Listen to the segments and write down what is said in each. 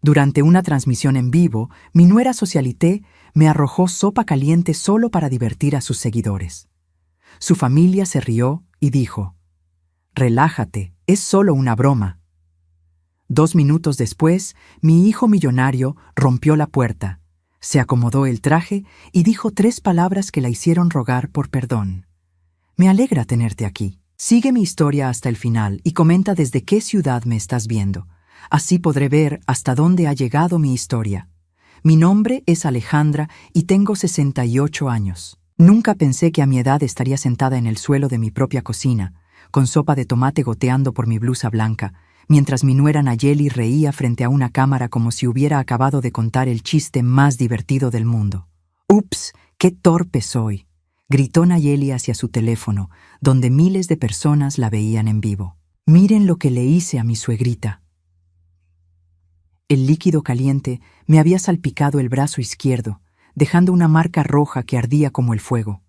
Durante una transmisión en vivo, mi nuera Socialité me arrojó sopa caliente solo para divertir a sus seguidores. Su familia se rió y dijo: «Relájate, es solo una broma». 2 minutos después, mi hijo millonario rompió la puerta, se acomodó el traje y dijo 3 palabras que la hicieron rogar por perdón. «Me alegra tenerte aquí. Sigue mi historia hasta el final y comenta desde qué ciudad me estás viendo. Así podré ver hasta dónde ha llegado mi historia. Mi nombre es Alejandra y tengo 68 años. Nunca pensé que a mi edad estaría sentada en el suelo de mi propia cocina, con sopa de tomate goteando por mi blusa blanca, mientras mi nuera Nayeli reía frente a una cámara como si hubiera acabado de contar el chiste más divertido del mundo. «¡Ups! ¡Qué torpe soy!», gritó Nayeli hacia su teléfono, donde miles de personas la veían en vivo. «Miren lo que le hice a mi suegrita». El líquido caliente me había salpicado el brazo izquierdo, dejando una marca roja que ardía como el fuego.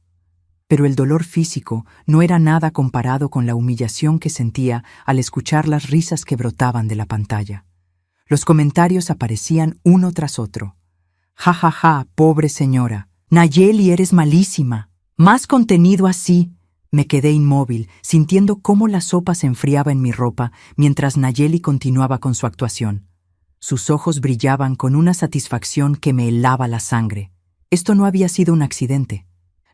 Pero el dolor físico no era nada comparado con la humillación que sentía al escuchar las risas que brotaban de la pantalla. Los comentarios aparecían uno tras otro. «Ja, ja, ja, pobre señora. Nayeli, eres malísima. Más contenido así». Me quedé inmóvil, sintiendo cómo la sopa se enfriaba en mi ropa mientras Nayeli continuaba con su actuación. Sus ojos brillaban con una satisfacción que me helaba la sangre. Esto no había sido un accidente.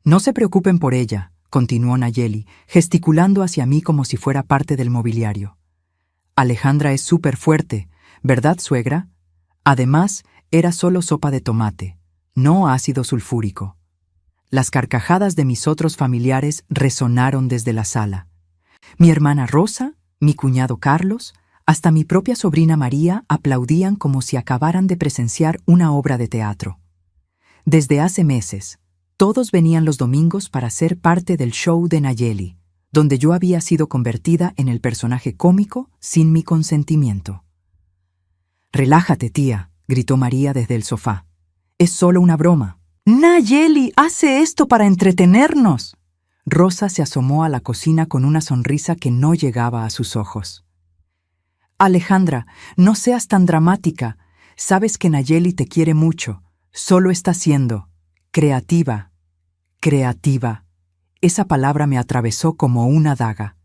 «No se preocupen por ella», continuó Nayeli, gesticulando hacia mí como si fuera parte del mobiliario. «Alejandra es súper fuerte, ¿verdad, suegra? Además, era solo sopa de tomate, no ácido sulfúrico». Las carcajadas de mis otros familiares resonaron desde la sala. Mi hermana Rosa, mi cuñado Carlos, hasta mi propia sobrina María aplaudían como si acabaran de presenciar una obra de teatro. Desde hace meses, todos venían los domingos para ser parte del show de Nayeli, donde yo había sido convertida en el personaje cómico sin mi consentimiento. «Relájate, tía», gritó María desde el sofá. «Es solo una broma». «Nayeli, hace esto para entretenernos». Rosa se asomó a la cocina con una sonrisa que no llegaba a sus ojos. «Alejandra, no seas tan dramática. Sabes que Nayeli te quiere mucho. Solo está siendo creativa». Creativa. Esa palabra me atravesó como una daga.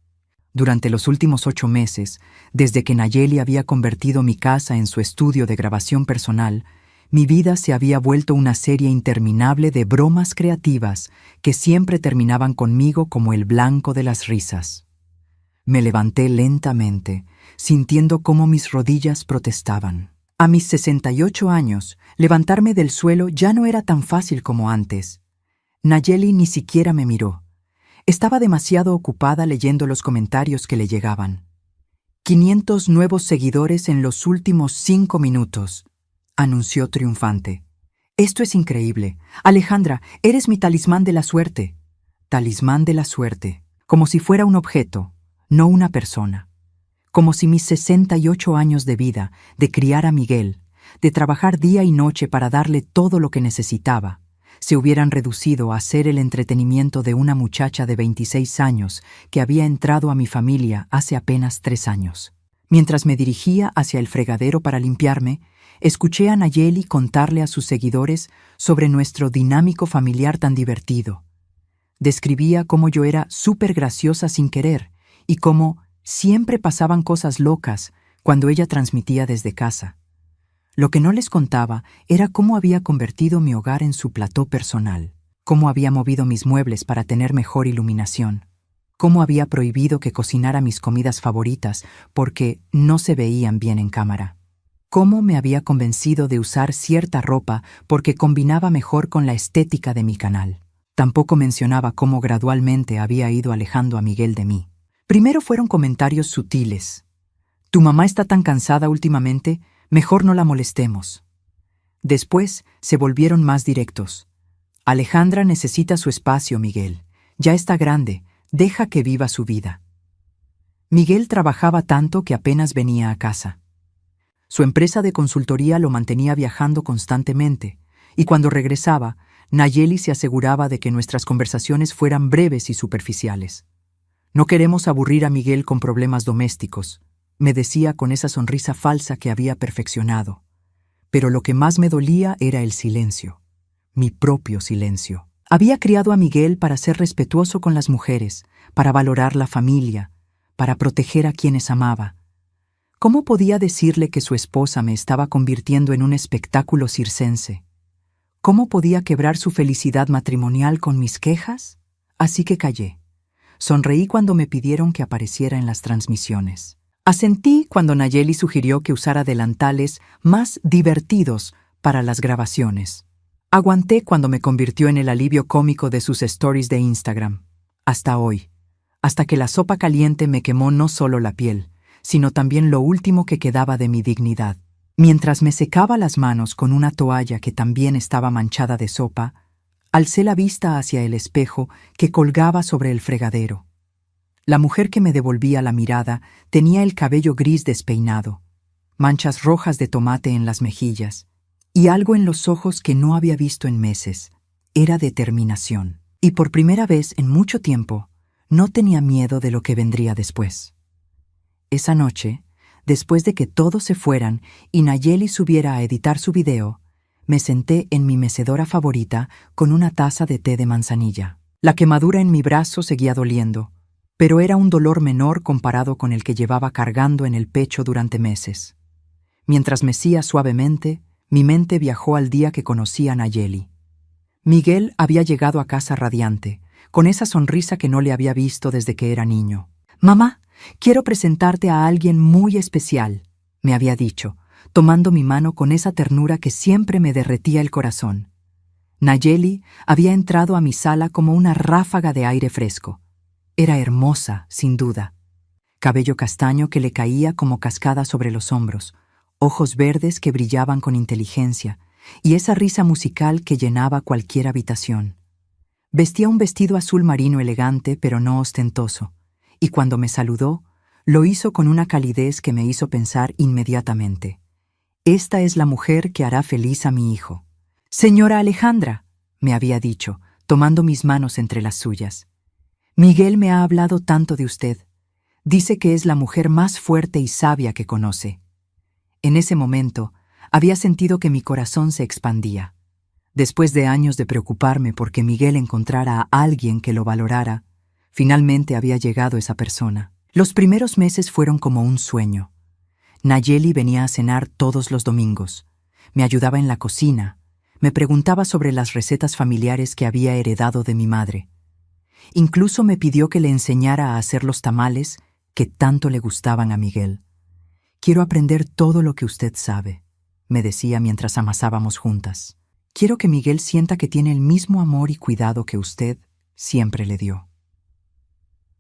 Durante los últimos 8 meses, desde que Nayeli había convertido mi casa en su estudio de grabación personal, mi vida se había vuelto una serie interminable de bromas creativas que siempre terminaban conmigo como el blanco de las risas. Me levanté lentamente, sintiendo cómo mis rodillas protestaban. A mis 68 años, levantarme del suelo ya no era tan fácil como antes. Nayeli ni siquiera me miró. Estaba demasiado ocupada leyendo los comentarios que le llegaban. 500 nuevos seguidores en los últimos 5 minutos, anunció triunfante. «Esto es increíble. Alejandra, eres mi talismán de la suerte». Talismán de la suerte, como si fuera un objeto, no una persona. Como si mis 68 años de vida, de criar a Miguel, de trabajar día y noche para darle todo lo que necesitaba, se hubieran reducido a ser el entretenimiento de una muchacha de 26 años que había entrado a mi familia hace apenas 3 años. Mientras me dirigía hacia el fregadero para limpiarme, escuché a Nayeli contarle a sus seguidores sobre nuestro dinámico familiar tan divertido. Describía cómo yo era súper graciosa sin querer y cómo siempre pasaban cosas locas cuando ella transmitía desde casa. Lo que no les contaba era cómo había convertido mi hogar en su plató personal, cómo había movido mis muebles para tener mejor iluminación, cómo había prohibido que cocinara mis comidas favoritas porque no se veían bien en cámara, cómo me había convencido de usar cierta ropa porque combinaba mejor con la estética de mi canal. Tampoco mencionaba cómo gradualmente había ido alejando a Miguel de mí. Primero fueron comentarios sutiles. «Tu mamá está tan cansada últimamente, mejor no la molestemos». Después se volvieron más directos. «Alejandra necesita su espacio, Miguel. Ya está grande, deja que viva su vida». Miguel trabajaba tanto que apenas venía a casa. Su empresa de consultoría lo mantenía viajando constantemente, y cuando regresaba, Nayeli se aseguraba de que nuestras conversaciones fueran breves y superficiales. «No queremos aburrir a Miguel con problemas domésticos», me decía con esa sonrisa falsa que había perfeccionado. Pero lo que más me dolía era el silencio, mi propio silencio. Había criado a Miguel para ser respetuoso con las mujeres, para valorar la familia, para proteger a quienes amaba. ¿Cómo podía decirle que su esposa me estaba convirtiendo en un espectáculo circense? ¿Cómo podía quebrar su felicidad matrimonial con mis quejas? Así que callé. Sonreí cuando me pidieron que apareciera en las transmisiones. Asentí cuando Nayeli sugirió que usara delantales más divertidos para las grabaciones. Aguanté cuando me convirtió en el alivio cómico de sus stories de Instagram. Hasta hoy. Hasta que la sopa caliente me quemó no solo la piel, sino también lo último que quedaba de mi dignidad. Mientras me secaba las manos con una toalla que también estaba manchada de sopa, alcé la vista hacia el espejo que colgaba sobre el fregadero. La mujer que me devolvía la mirada tenía el cabello gris despeinado, manchas rojas de tomate en las mejillas, y algo en los ojos que no había visto en meses. Era determinación. Y por primera vez en mucho tiempo, no tenía miedo de lo que vendría después. Esa noche, después de que todos se fueran y Nayeli subiera a editar su video, me senté en mi mecedora favorita con una taza de té de manzanilla. La quemadura en mi brazo seguía doliendo, pero era un dolor menor comparado con el que llevaba cargando en el pecho durante meses. Mientras mecía suavemente, mi mente viajó al día que conocí a Nayeli. Miguel había llegado a casa radiante, con esa sonrisa que no le había visto desde que era niño. «Mamá, quiero presentarte a alguien muy especial», me había dicho, tomando mi mano con esa ternura que siempre me derretía el corazón. Nayeli había entrado a mi sala como una ráfaga de aire fresco. Era hermosa, sin duda. Cabello castaño que le caía como cascada sobre los hombros, ojos verdes que brillaban con inteligencia, y esa risa musical que llenaba cualquier habitación. Vestía un vestido azul marino elegante pero no ostentoso, y cuando me saludó, lo hizo con una calidez que me hizo pensar inmediatamente: esta es la mujer que hará feliz a mi hijo. «Señora Alejandra», me había dicho, tomando mis manos entre las suyas, «Miguel me ha hablado tanto de usted. Dice que es la mujer más fuerte y sabia que conoce». En ese momento, había sentido que mi corazón se expandía. Después de años de preocuparme porque Miguel encontrara a alguien que lo valorara, finalmente había llegado esa persona. Los primeros meses fueron como un sueño. Nayeli venía a cenar todos los domingos. Me ayudaba en la cocina. Me preguntaba sobre las recetas familiares que había heredado de mi madre. Incluso me pidió que le enseñara a hacer los tamales que tanto le gustaban a Miguel. «Quiero aprender todo lo que usted sabe», me decía mientras amasábamos juntas. «Quiero que Miguel sienta que tiene el mismo amor y cuidado que usted siempre le dio».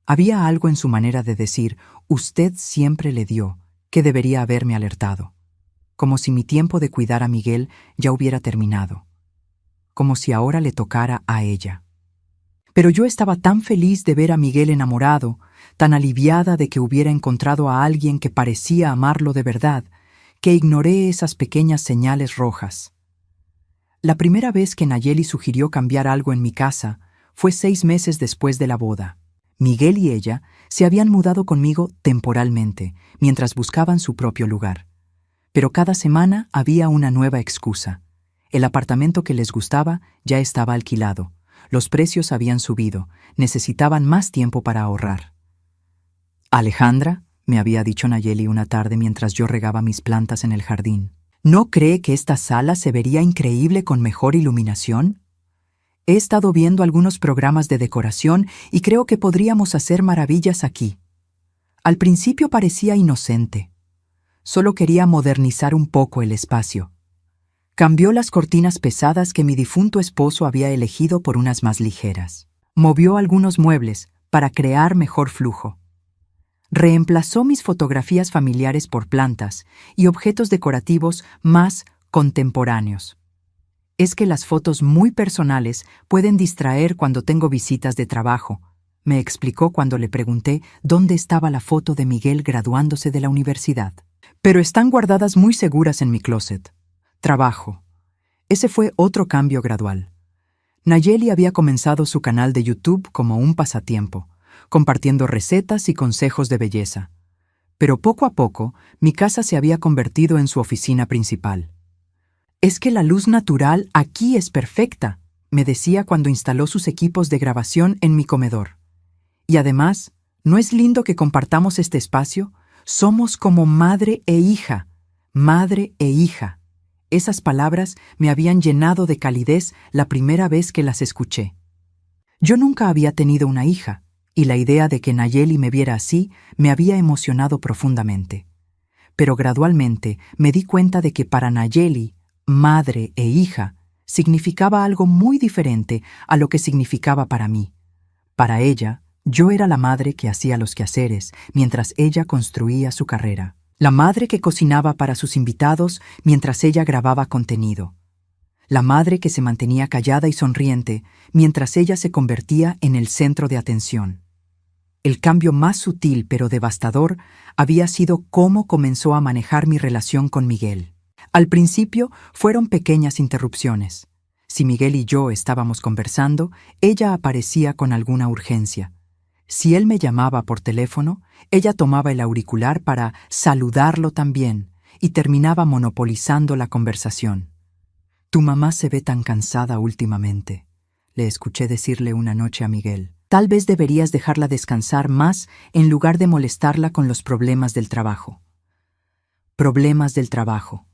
Había algo en su manera de decir «usted siempre le dio» que debería haberme alertado. Como si mi tiempo de cuidar a Miguel ya hubiera terminado. Como si ahora le tocara a ella. Pero yo estaba tan feliz de ver a Miguel enamorado, tan aliviada de que hubiera encontrado a alguien que parecía amarlo de verdad, que ignoré esas pequeñas señales rojas. La primera vez que Nayeli sugirió cambiar algo en mi casa fue 6 meses después de la boda. Miguel y ella se habían mudado conmigo temporalmente, mientras buscaban su propio lugar. Pero cada semana había una nueva excusa. El apartamento que les gustaba ya estaba alquilado. Los precios habían subido. Necesitaban más tiempo para ahorrar. «Alejandra», me había dicho Nayeli una tarde mientras yo regaba mis plantas en el jardín, ¿no cree que esta sala se vería increíble con mejor iluminación? He estado viendo algunos programas de decoración y creo que podríamos hacer maravillas aquí. Al principio parecía inocente. Solo quería modernizar un poco el espacio. Cambió las cortinas pesadas que mi difunto esposo había elegido por unas más ligeras. Movió algunos muebles para crear mejor flujo. Reemplazó mis fotografías familiares por plantas y objetos decorativos más contemporáneos. Es que las fotos muy personales pueden distraer cuando tengo visitas de trabajo, me explicó cuando le pregunté dónde estaba la foto de Miguel graduándose de la universidad. Pero están guardadas muy seguras en mi closet. Trabajo. Ese fue otro cambio gradual. Nayeli había comenzado su canal de YouTube como un pasatiempo, compartiendo recetas y consejos de belleza. Pero poco a poco, mi casa se había convertido en su oficina principal. Es que la luz natural aquí es perfecta, me decía cuando instaló sus equipos de grabación en mi comedor. Y además, ¿no es lindo que compartamos este espacio? Somos como madre e hija, madre e hija. Esas palabras me habían llenado de calidez la primera vez que las escuché. Yo nunca había tenido una hija, y la idea de que Nayeli me viera así me había emocionado profundamente. Pero gradualmente me di cuenta de que para Nayeli, madre e hija, significaba algo muy diferente a lo que significaba para mí. Para ella, yo era la madre que hacía los quehaceres mientras ella construía su carrera. La madre que cocinaba para sus invitados mientras ella grababa contenido. La madre que se mantenía callada y sonriente mientras ella se convertía en el centro de atención. El cambio más sutil pero devastador había sido cómo comenzó a manejar mi relación con Miguel. Al principio fueron pequeñas interrupciones. Si Miguel y yo estábamos conversando, ella aparecía con alguna urgencia. Si él me llamaba por teléfono, ella tomaba el auricular para saludarlo también y terminaba monopolizando la conversación. «Tu mamá se ve tan cansada últimamente», le escuché decirle una noche a Miguel. «Tal vez deberías dejarla descansar más en lugar de molestarla con los problemas del trabajo». Problemas del trabajo.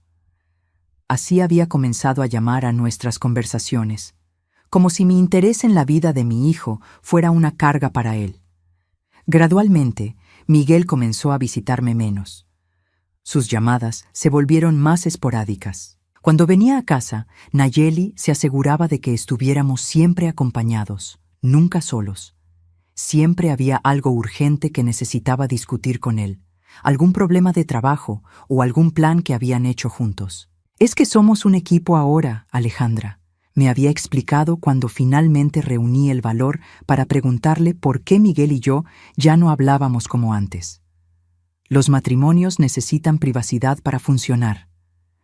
Así había comenzado a llamar a nuestras conversaciones, como si mi interés en la vida de mi hijo fuera una carga para él. Gradualmente, Miguel comenzó a visitarme menos. Sus llamadas se volvieron más esporádicas. Cuando venía a casa, Nayeli se aseguraba de que estuviéramos siempre acompañados, nunca solos. Siempre había algo urgente que necesitaba discutir con él, algún problema de trabajo o algún plan que habían hecho juntos. «Es que somos un equipo ahora, Alejandra», me había explicado cuando finalmente reuní el valor para preguntarle por qué Miguel y yo ya no hablábamos como antes. «Los matrimonios necesitan privacidad para funcionar.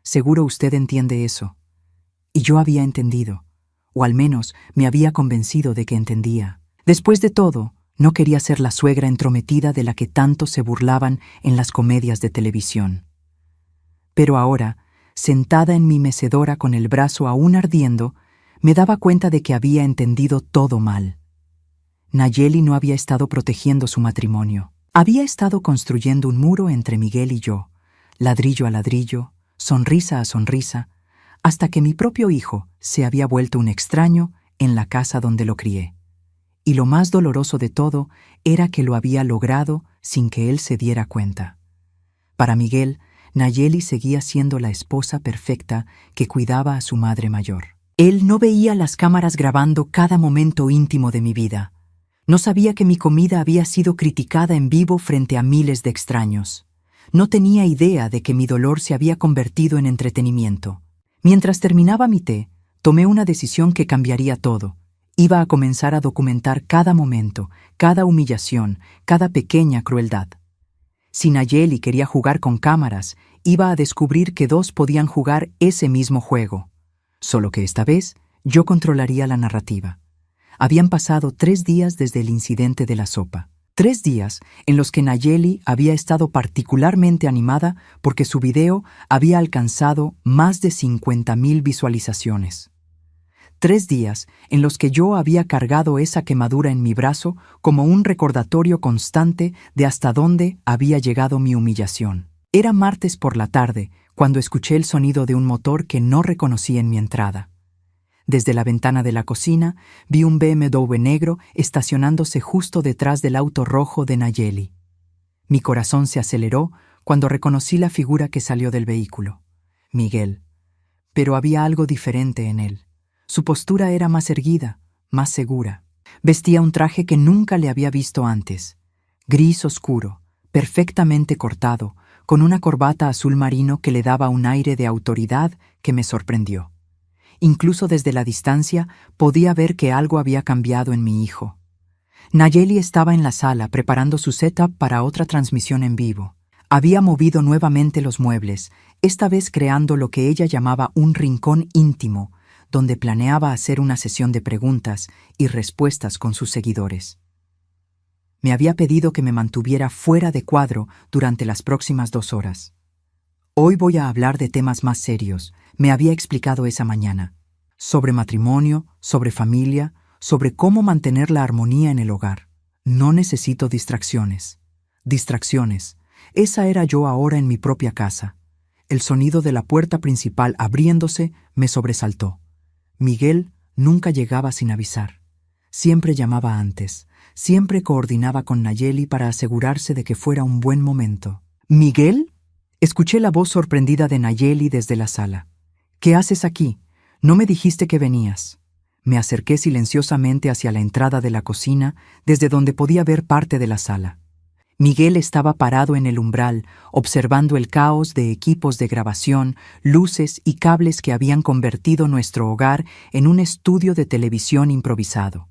Seguro usted entiende eso». Y yo había entendido, o al menos me había convencido de que entendía. Después de todo, no quería ser la suegra entrometida de la que tanto se burlaban en las comedias de televisión. Pero ahora, sentada en mi mecedora con el brazo aún ardiendo, me daba cuenta de que había entendido todo mal. Nayeli no había estado protegiendo su matrimonio. Había estado construyendo un muro entre Miguel y yo, ladrillo a ladrillo, sonrisa a sonrisa, hasta que mi propio hijo se había vuelto un extraño en la casa donde lo crié. Y lo más doloroso de todo era que lo había logrado sin que él se diera cuenta. Para Miguel, Nayeli seguía siendo la esposa perfecta que cuidaba a su madre mayor. Él no veía las cámaras grabando cada momento íntimo de mi vida. No sabía que mi comida había sido criticada en vivo frente a miles de extraños. No tenía idea de que mi dolor se había convertido en entretenimiento. Mientras terminaba mi té, tomé una decisión que cambiaría todo. Iba a comenzar a documentar cada momento, cada humillación, cada pequeña crueldad. Si Nayeli quería jugar con cámaras, iba a descubrir que dos podían jugar ese mismo juego. Solo que esta vez yo controlaría la narrativa. Habían pasado 3 días desde el incidente de la sopa. 3 días en los que Nayeli había estado particularmente animada porque su video había alcanzado más de 50,000 visualizaciones. 3 días en los que yo había cargado esa quemadura en mi brazo como un recordatorio constante de hasta dónde había llegado mi humillación. Era martes por la tarde cuando escuché el sonido de un motor que no reconocí en mi entrada. Desde la ventana de la cocina vi un BMW negro estacionándose justo detrás del auto rojo de Nayeli. Mi corazón se aceleró cuando reconocí la figura que salió del vehículo. Miguel. Pero había algo diferente en él. Su postura era más erguida, más segura. Vestía un traje que nunca le había visto antes. Gris oscuro, perfectamente cortado, con una corbata azul marino que le daba un aire de autoridad que me sorprendió. Incluso desde la distancia podía ver que algo había cambiado en mi hijo. Nayeli estaba en la sala preparando su setup para otra transmisión en vivo. Había movido nuevamente los muebles, esta vez creando lo que ella llamaba un rincón íntimo, donde planeaba hacer una sesión de preguntas y respuestas con sus seguidores. Me había pedido que me mantuviera fuera de cuadro durante las próximas 2 horas. Hoy voy a hablar de temas más serios, me había explicado esa mañana. Sobre matrimonio, sobre familia, sobre cómo mantener la armonía en el hogar. No necesito distracciones. Distracciones. Esa era yo ahora en mi propia casa. El sonido de la puerta principal abriéndose me sobresaltó. Miguel nunca llegaba sin avisar. Siempre llamaba antes. Siempre coordinaba con Nayeli para asegurarse de que fuera un buen momento. ¿Miguel? Escuché la voz sorprendida de Nayeli desde la sala. ¿Qué haces aquí? No me dijiste que venías. Me acerqué silenciosamente hacia la entrada de la cocina, desde donde podía ver parte de la sala. Miguel estaba parado en el umbral, observando el caos de equipos de grabación, luces y cables que habían convertido nuestro hogar en un estudio de televisión improvisado.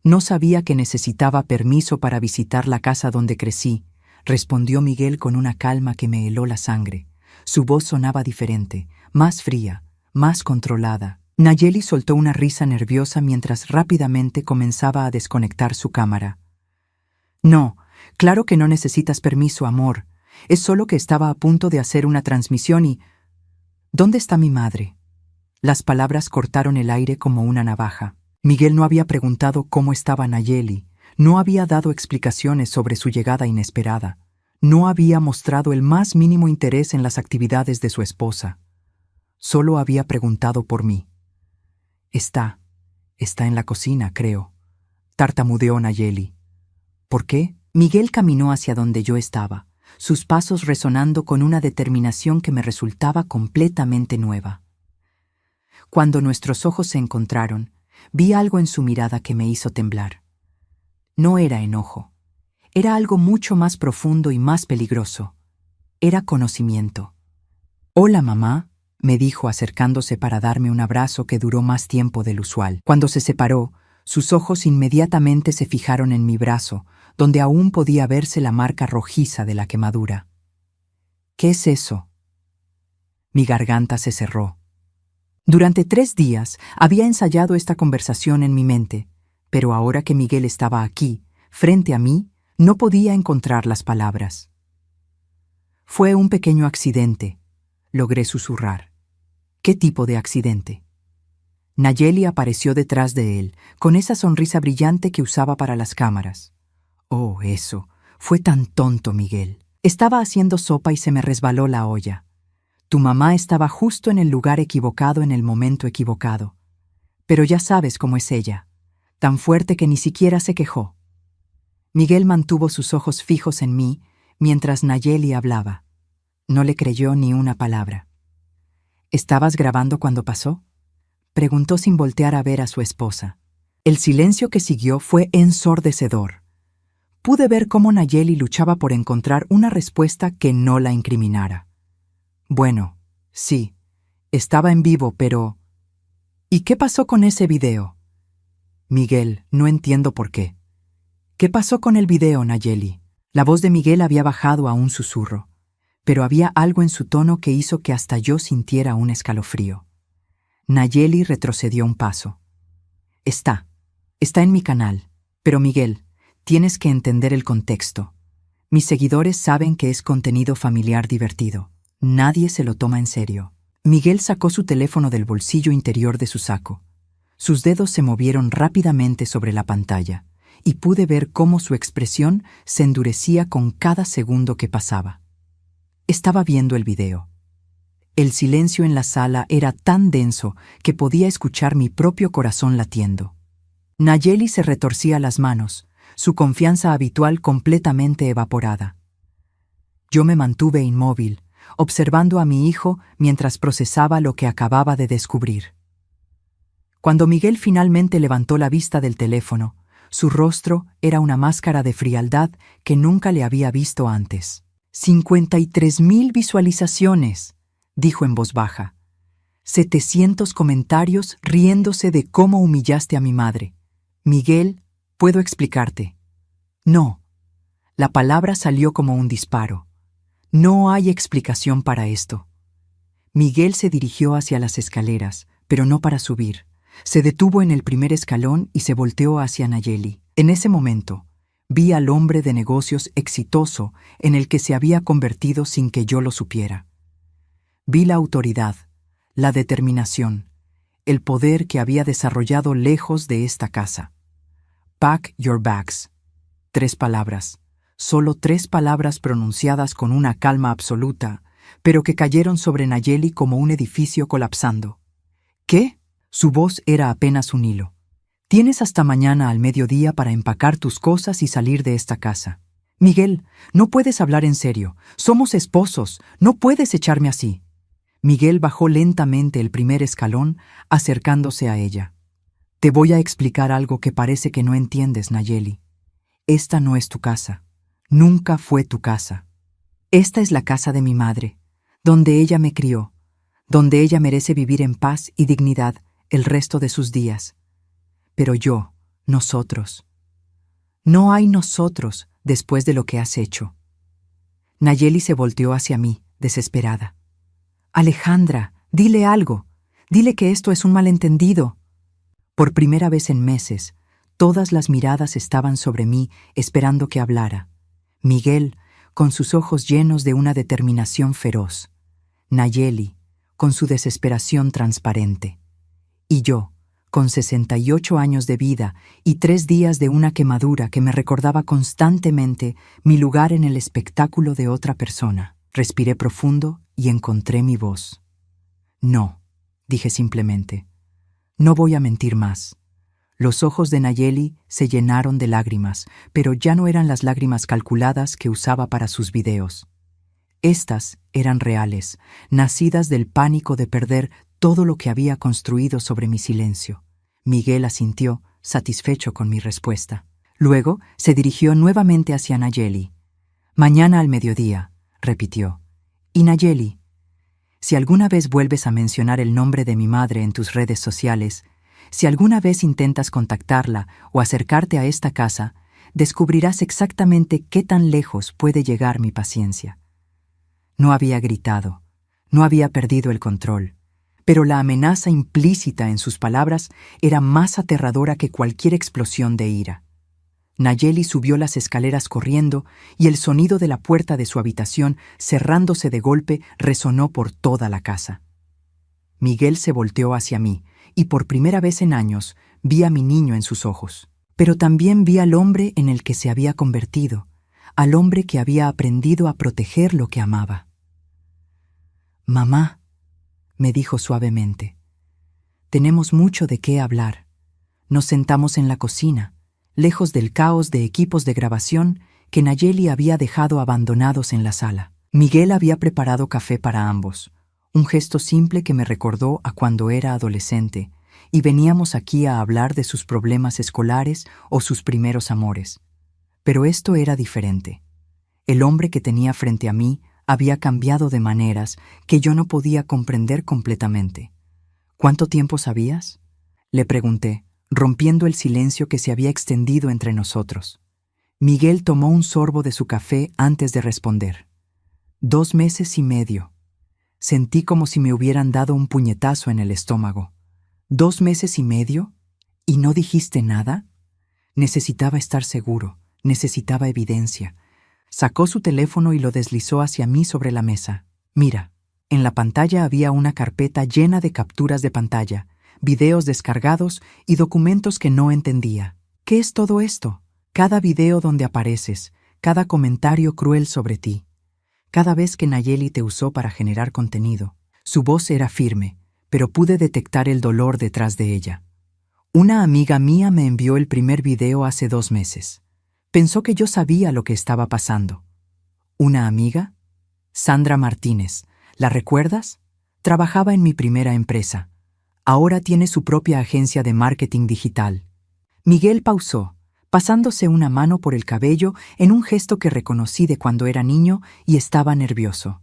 No sabía que necesitaba permiso para visitar la casa donde crecí, respondió Miguel con una calma que me heló la sangre. Su voz sonaba diferente, más fría, más controlada. Nayeli soltó una risa nerviosa mientras rápidamente comenzaba a desconectar su cámara. No, claro que no necesitas permiso, amor. Es solo que estaba a punto de hacer una transmisión y... ¿Dónde está mi madre? Las palabras cortaron el aire como una navaja. Miguel no había preguntado cómo estaba Nayeli, no había dado explicaciones sobre su llegada inesperada, no había mostrado el más mínimo interés en las actividades de su esposa. Solo había preguntado por mí. Está en la cocina, creo, tartamudeó Nayeli. ¿Por qué? Miguel caminó hacia donde yo estaba, sus pasos resonando con una determinación que me resultaba completamente nueva. Cuando nuestros ojos se encontraron, vi algo en su mirada que me hizo temblar. No era enojo. Era algo mucho más profundo y más peligroso. Era conocimiento. «Hola, mamá», me dijo acercándose para darme un abrazo que duró más tiempo del usual. Cuando se separó, sus ojos inmediatamente se fijaron en mi brazo, donde aún podía verse la marca rojiza de la quemadura. «¿Qué es eso?» Mi garganta se cerró. Durante 3 días había ensayado esta conversación en mi mente, pero ahora que Miguel estaba aquí, frente a mí, no podía encontrar las palabras. «Fue un pequeño accidente», logré susurrar. «¿Qué tipo de accidente?» Nayeli apareció detrás de él, con esa sonrisa brillante que usaba para las cámaras. «Oh, eso. Fue tan tonto, Miguel. Estaba haciendo sopa y se me resbaló la olla. Tu mamá estaba justo en el lugar equivocado en el momento equivocado. Pero ya sabes cómo es ella, tan fuerte que ni siquiera se quejó». Miguel mantuvo sus ojos fijos en mí mientras Nayeli hablaba. No le creyó ni una palabra. «¿Estabas grabando cuando pasó?», preguntó sin voltear a ver a su esposa. El silencio que siguió fue ensordecedor. Pude ver cómo Nayeli luchaba por encontrar una respuesta que no la incriminara. «Bueno, sí, estaba en vivo, pero... ¿Y qué pasó con ese video?» «Miguel, no entiendo por qué». «¿Qué pasó con el video, Nayeli?» La voz de Miguel había bajado a un susurro, pero había algo en su tono que hizo que hasta yo sintiera un escalofrío. Nayeli retrocedió un paso. Está en mi canal, pero Miguel, tienes que entender el contexto. Mis seguidores saben que es contenido familiar divertido. Nadie se lo toma en serio». Miguel sacó su teléfono del bolsillo interior de su saco. Sus dedos se movieron rápidamente sobre la pantalla, y pude ver cómo su expresión se endurecía con cada segundo que pasaba. Estaba viendo el video. El silencio en la sala era tan denso que podía escuchar mi propio corazón latiendo. Nayeli se retorcía las manos, su confianza habitual completamente evaporada. Yo me mantuve inmóvil, observando a mi hijo mientras procesaba lo que acababa de descubrir. Cuando Miguel finalmente levantó la vista del teléfono, su rostro era una máscara de frialdad que nunca le había visto antes. 53,000 visualizaciones, dijo en voz baja. 700 comentarios riéndose de cómo humillaste a mi madre. Miguel, ¿puedo explicarte? No. La palabra salió como un disparo. No hay explicación para esto. Miguel se dirigió hacia las escaleras, pero no para subir. Se detuvo en el primer escalón y se volteó hacia Nayeli. En ese momento, vi al hombre de negocios exitoso en el que se había convertido sin que yo lo supiera. Vi la autoridad, la determinación, el poder que había desarrollado lejos de esta casa. Pack your bags. 3 palabras, solo 3 palabras pronunciadas con una calma absoluta, pero que cayeron sobre Nayeli como un edificio colapsando. ¿Qué? Su voz era apenas un hilo. Tienes hasta mañana al mediodía para empacar tus cosas y salir de esta casa. Miguel, no puedes hablar en serio. Somos esposos. No puedes echarme así. Miguel bajó lentamente el primer escalón, acercándose a ella. Te voy a explicar algo que parece que no entiendes, Nayeli. Esta no es tu casa. Nunca fue tu casa. Esta es la casa de mi madre, donde ella me crió, donde ella merece vivir en paz y dignidad el resto de sus días. Pero yo, nosotros. No hay nosotros después de lo que has hecho. Nayeli se volteó hacia mí, desesperada. Alejandra, dile algo. Dile que esto es un malentendido. Por primera vez en meses, todas las miradas estaban sobre mí esperando que hablara. Miguel, con sus ojos llenos de una determinación feroz. Nayeli, con su desesperación transparente. Y yo, con 68 años de vida y 3 días de una quemadura que me recordaba constantemente mi lugar en el espectáculo de otra persona. Respiré profundo y encontré mi voz. No, dije simplemente. No voy a mentir más. Los ojos de Nayeli se llenaron de lágrimas, pero ya no eran las lágrimas calculadas que usaba para sus videos. Estas eran reales, nacidas del pánico de perder todo lo que había construido sobre mi silencio. Miguel asintió, satisfecho con mi respuesta. Luego se dirigió nuevamente hacia Nayeli. Mañana al mediodía, repitió. Y Nayeli, si alguna vez vuelves a mencionar el nombre de mi madre en tus redes sociales, si alguna vez intentas contactarla o acercarte a esta casa, descubrirás exactamente qué tan lejos puede llegar mi paciencia. No había gritado, no había perdido el control, pero la amenaza implícita en sus palabras era más aterradora que cualquier explosión de ira. Nayeli subió las escaleras corriendo y el sonido de la puerta de su habitación cerrándose de golpe resonó por toda la casa. Miguel se volteó hacia mí y por primera vez en años vi a mi niño en sus ojos. Pero también vi al hombre en el que se había convertido, al hombre que había aprendido a proteger lo que amaba. «Mamá», me dijo suavemente, «tenemos mucho de qué hablar». Nos sentamos en la cocina, lejos del caos de equipos de grabación que Nayeli había dejado abandonados en la sala. Miguel había preparado café para ambos, un gesto simple que me recordó a cuando era adolescente, y veníamos aquí a hablar de sus problemas escolares o sus primeros amores. Pero esto era diferente. El hombre que tenía frente a mí había cambiado de maneras que yo no podía comprender completamente. «¿Cuánto tiempo sabías?», le pregunté, rompiendo el silencio que se había extendido entre nosotros. Miguel tomó un sorbo de su café antes de responder. 2 meses y medio. Sentí como si me hubieran dado un puñetazo en el estómago. 2 meses y medio, ¿y no dijiste nada? Necesitaba estar seguro, necesitaba evidencia. Sacó su teléfono y lo deslizó hacia mí sobre la mesa. Mira, en la pantalla había una carpeta llena de capturas de pantalla, videos descargados y documentos que no entendía. ¿Qué es todo esto? Cada video donde apareces, cada comentario cruel sobre ti. Cada vez que Nayeli te usó para generar contenido. Su voz era firme, pero pude detectar el dolor detrás de ella. Una amiga mía me envió el primer video hace 2 meses. Pensó que yo sabía lo que estaba pasando. ¿Una amiga? Sandra Martínez. ¿La recuerdas? Trabajaba en mi primera empresa. Ahora tiene su propia agencia de marketing digital. Miguel pausó, pasándose una mano por el cabello en un gesto que reconocí de cuando era niño y estaba nervioso.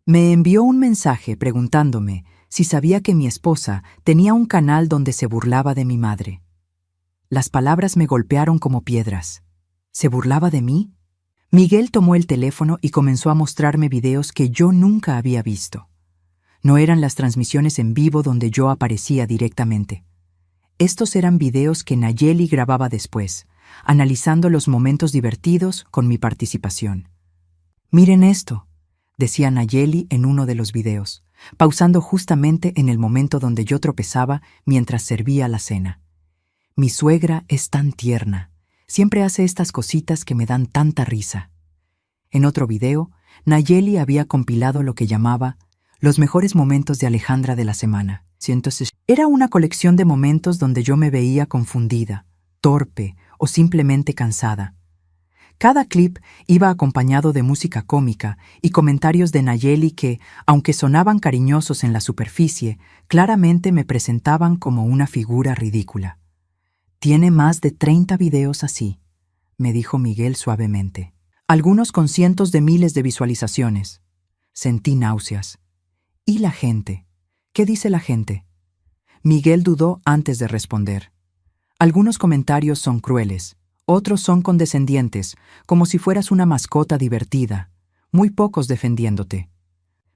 Me envió un mensaje preguntándome si sabía que mi esposa tenía un canal donde se burlaba de mi madre. Las palabras me golpearon como piedras. ¿Se burlaba de mí? Miguel tomó el teléfono y comenzó a mostrarme videos que yo nunca había visto. No eran las transmisiones en vivo donde yo aparecía directamente. Estos eran videos que Nayeli grababa después, analizando los momentos divertidos con mi participación. «Miren esto», decía Nayeli en uno de los videos. pausando justamente en el momento donde yo tropezaba mientras servía la cena. Mi suegra es tan tierna. Siempre hace estas cositas que me dan tanta risa. En otro video, Nayeli había compilado lo que llamaba los mejores momentos de Alejandra de la semana. Entonces, era una colección de momentos donde yo me veía confundida, torpe o simplemente cansada. Cada clip iba acompañado de música cómica y comentarios de Nayeli que, aunque sonaban cariñosos en la superficie, claramente me presentaban como una figura ridícula. «Tiene más de 30 videos así», me dijo Miguel suavemente. Algunos con cientos de miles de visualizaciones. Sentí náuseas. ¿Y la gente? ¿Qué dice la gente? Miguel dudó antes de responder. Algunos comentarios son crueles, otros son condescendientes, como si fueras una mascota divertida, muy pocos defendiéndote.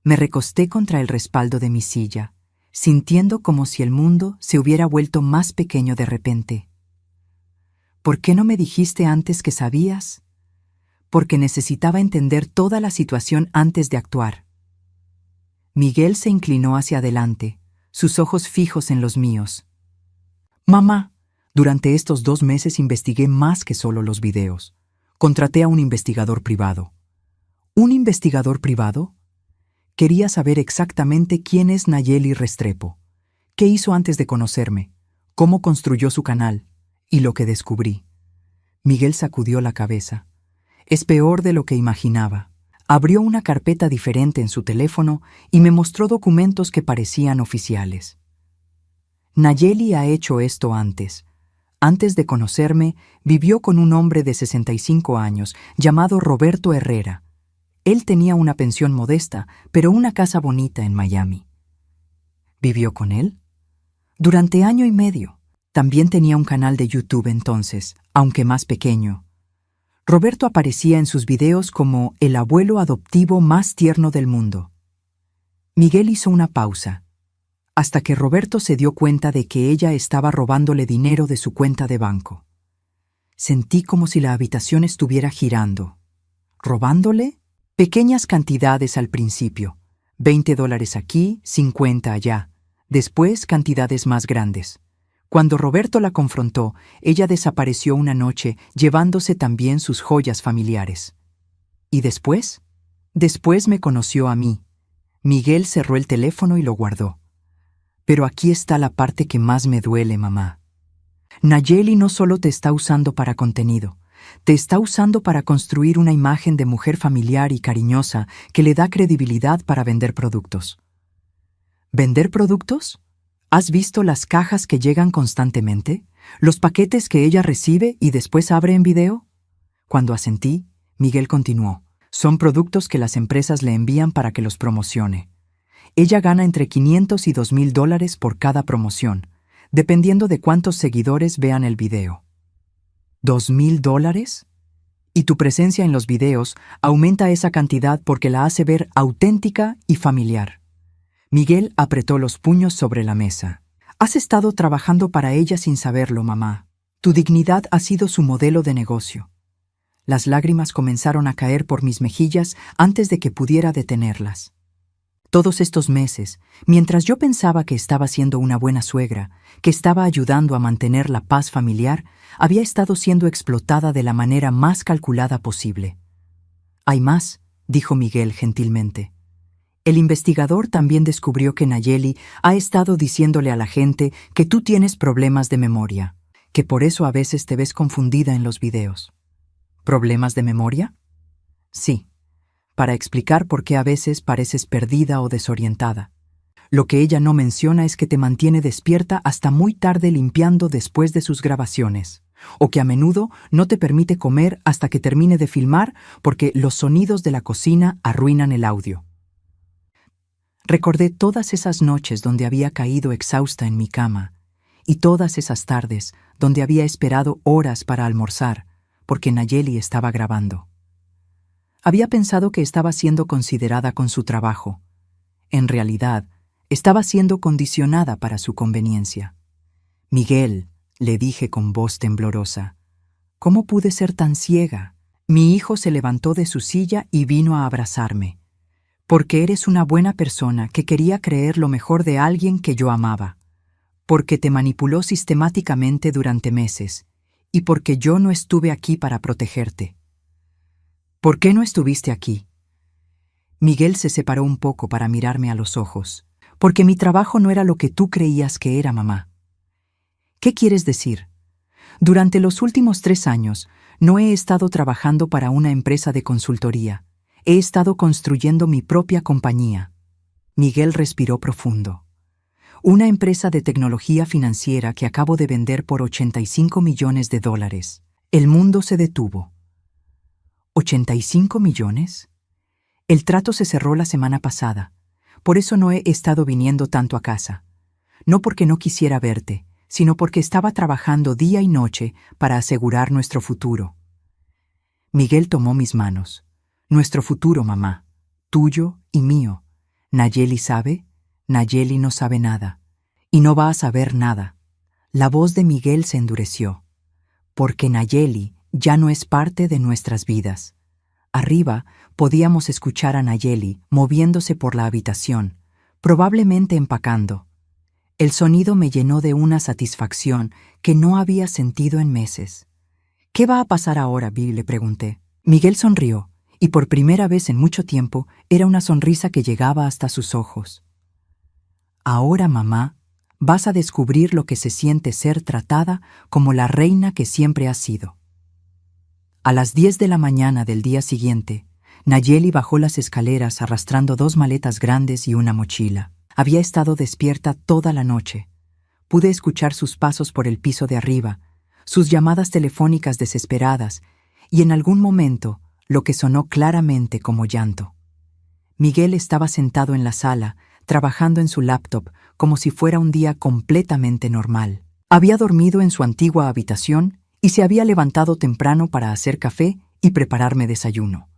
Me recosté contra el respaldo de mi silla, sintiendo como si el mundo se hubiera vuelto más pequeño de repente. ¿Por qué no me dijiste antes que sabías? Porque necesitaba entender toda la situación antes de actuar. Miguel se inclinó hacia adelante, sus ojos fijos en los míos. «Mamá, durante estos 2 meses investigué más que solo los videos. Contraté a un investigador privado». ¿Un investigador privado? Quería saber exactamente quién es Nayeli Restrepo, qué hizo antes de conocerme, cómo construyó su canal y lo que descubrí. Miguel sacudió la cabeza. Es peor de lo que imaginaba. Abrió una carpeta diferente en su teléfono y me mostró documentos que parecían oficiales. Nayeli ha hecho esto antes. Antes de conocerme, vivió con un hombre de 65 años llamado Roberto Herrera. Él tenía una pensión modesta, pero una casa bonita en Miami. ¿Vivió con él? Durante 1 año y medio. También tenía un canal de YouTube entonces, aunque más pequeño. Roberto aparecía en sus videos como el abuelo adoptivo más tierno del mundo. Miguel hizo una pausa, hasta que Roberto se dio cuenta de que ella estaba robándole dinero de su cuenta de banco. Sentí como si la habitación estuviera girando. ¿Robándole? Pequeñas cantidades al principio, $20 aquí, 50 allá, después cantidades más grandes. Cuando Roberto la confrontó, ella desapareció una noche, llevándose también sus joyas familiares. ¿Y después? Después me conoció a mí. Miguel cerró el teléfono y lo guardó. Pero aquí está la parte que más me duele, mamá. Nayeli no solo te está usando para contenido, te está usando para construir una imagen de mujer familiar y cariñosa que le da credibilidad para vender productos. ¿Vender productos? ¿Has visto las cajas que llegan constantemente? ¿Los paquetes que ella recibe y después abre en video? Cuando asentí, Miguel continuó. Son productos que las empresas le envían para que los promocione. Ella gana entre $500 y $2,000 por cada promoción, dependiendo de cuántos seguidores vean el video. ¿$2,000? Y tu presencia en los videos aumenta esa cantidad porque la hace ver auténtica y familiar. Miguel apretó los puños sobre la mesa. Has estado trabajando para ella sin saberlo, mamá. Tu dignidad ha sido su modelo de negocio. Las lágrimas comenzaron a caer por mis mejillas antes de que pudiera detenerlas. Todos estos meses, mientras yo pensaba que estaba siendo una buena suegra, que estaba ayudando a mantener la paz familiar, había estado siendo explotada de la manera más calculada posible. Hay más, dijo Miguel gentilmente. El investigador también descubrió que Nayeli ha estado diciéndole a la gente que tú tienes problemas de memoria, que por eso a veces te ves confundida en los videos. ¿Problemas de memoria? Sí, para explicar por qué a veces pareces perdida o desorientada. Lo que ella no menciona es que te mantiene despierta hasta muy tarde limpiando después de sus grabaciones, o que a menudo no te permite comer hasta que termine de filmar porque los sonidos de la cocina arruinan el audio. Recordé todas esas noches donde había caído exhausta en mi cama y todas esas tardes donde había esperado horas para almorzar porque Nayeli estaba grabando. Había pensado que estaba siendo considerada con su trabajo. En realidad, estaba siendo condicionada para su conveniencia. Miguel, le dije con voz temblorosa, ¿cómo pude ser tan ciega? Mi hijo se levantó de su silla y vino a abrazarme. Porque eres una buena persona que quería creer lo mejor de alguien que yo amaba. Porque te manipuló sistemáticamente durante meses. Y porque yo no estuve aquí para protegerte. ¿Por qué no estuviste aquí? Miguel se separó un poco para mirarme a los ojos. Porque mi trabajo no era lo que tú creías que era, mamá. ¿Qué quieres decir? Durante los últimos 3 años, no he estado trabajando para una empresa de consultoría. He estado construyendo mi propia compañía. Miguel respiró profundo. Una empresa de tecnología financiera que acabo de vender por $85 millones. El mundo se detuvo. ¿85 millones? El trato se cerró la semana pasada. Por eso no he estado viniendo tanto a casa. No porque no quisiera verte, sino porque estaba trabajando día y noche para asegurar nuestro futuro. Miguel tomó mis manos. Nuestro futuro, mamá. Tuyo y mío. ¿Nayeli sabe? Nayeli no sabe nada. Y no va a saber nada. La voz de Miguel se endureció. Porque Nayeli ya no es parte de nuestras vidas. Arriba podíamos escuchar a Nayeli moviéndose por la habitación, probablemente empacando. El sonido me llenó de una satisfacción que no había sentido en meses. ¿Qué va a pasar ahora, Bill?, le pregunté. Miguel sonrió, y por primera vez en mucho tiempo era una sonrisa que llegaba hasta sus ojos. Ahora, mamá, vas a descubrir lo que se siente ser tratada como la reina que siempre has sido. A las 10 de la mañana del día siguiente, Nayeli bajó las escaleras arrastrando 2 maletas grandes y una mochila. Había estado despierta toda la noche. Pude escuchar sus pasos por el piso de arriba, sus llamadas telefónicas desesperadas y en algún momento lo que sonó claramente como llanto. Miguel estaba sentado en la sala, trabajando en su laptop como si fuera un día completamente normal. Había dormido en su antigua habitación y se había levantado temprano para hacer café y prepararme desayuno.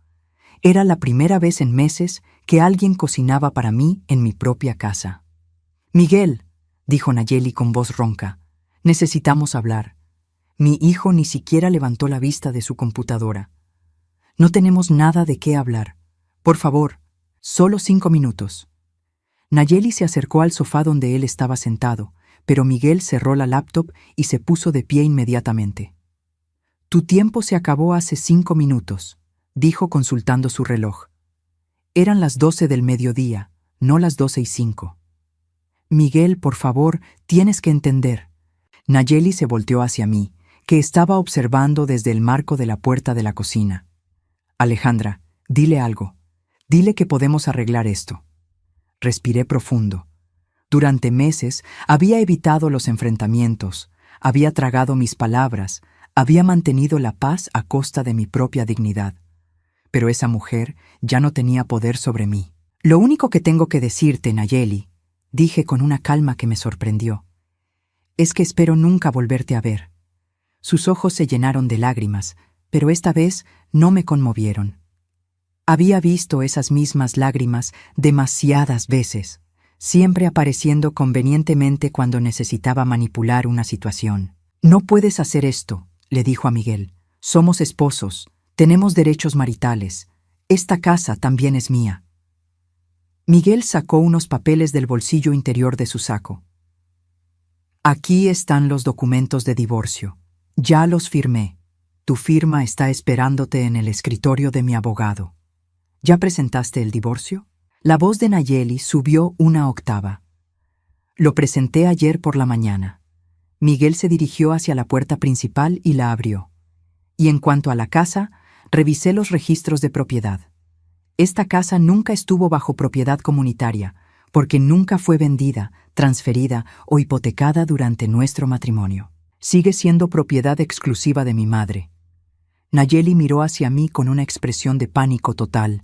Era la primera vez en meses que alguien cocinaba para mí en mi propia casa. Miguel, dijo Nayeli con voz ronca, necesitamos hablar. Mi hijo ni siquiera levantó la vista de su computadora. No tenemos nada de qué hablar. Por favor, solo 5 minutos. Nayeli se acercó al sofá donde él estaba sentado, pero Miguel cerró la laptop y se puso de pie inmediatamente. Tu tiempo se acabó hace 5 minutos, dijo consultando su reloj. Eran las 12 del mediodía, no las 12:05. Miguel, por favor, tienes que entender. Nayeli se volteó hacia mí, que estaba observando desde el marco de la puerta de la cocina. Alejandra, dile algo. Dile que podemos arreglar esto. Respiré profundo. Durante meses había evitado los enfrentamientos, había tragado mis palabras, había mantenido la paz a costa de mi propia dignidad. Pero esa mujer ya no tenía poder sobre mí. Lo único que tengo que decirte, Nayeli, dije con una calma que me sorprendió, es que espero nunca volverte a ver. Sus ojos se llenaron de lágrimas, pero esta vez no me conmovieron. Había visto esas mismas lágrimas demasiadas veces, siempre apareciendo convenientemente cuando necesitaba manipular una situación. No puedes hacer esto, le dijo a Miguel. Somos esposos. Tenemos derechos maritales. Esta casa también es mía. Miguel sacó unos papeles del bolsillo interior de su saco. Aquí están los documentos de divorcio. Ya los firmé. Tu firma está esperándote en el escritorio de mi abogado. ¿Ya presentaste el divorcio? La voz de Nayeli subió una octava. Lo presenté ayer por la mañana. Miguel se dirigió hacia la puerta principal y la abrió. Y en cuanto a la casa, revisé los registros de propiedad. Esta casa nunca estuvo bajo propiedad comunitaria, porque nunca fue vendida, transferida o hipotecada durante nuestro matrimonio. Sigue siendo propiedad exclusiva de mi madre. Nayeli miró hacia mí con una expresión de pánico total.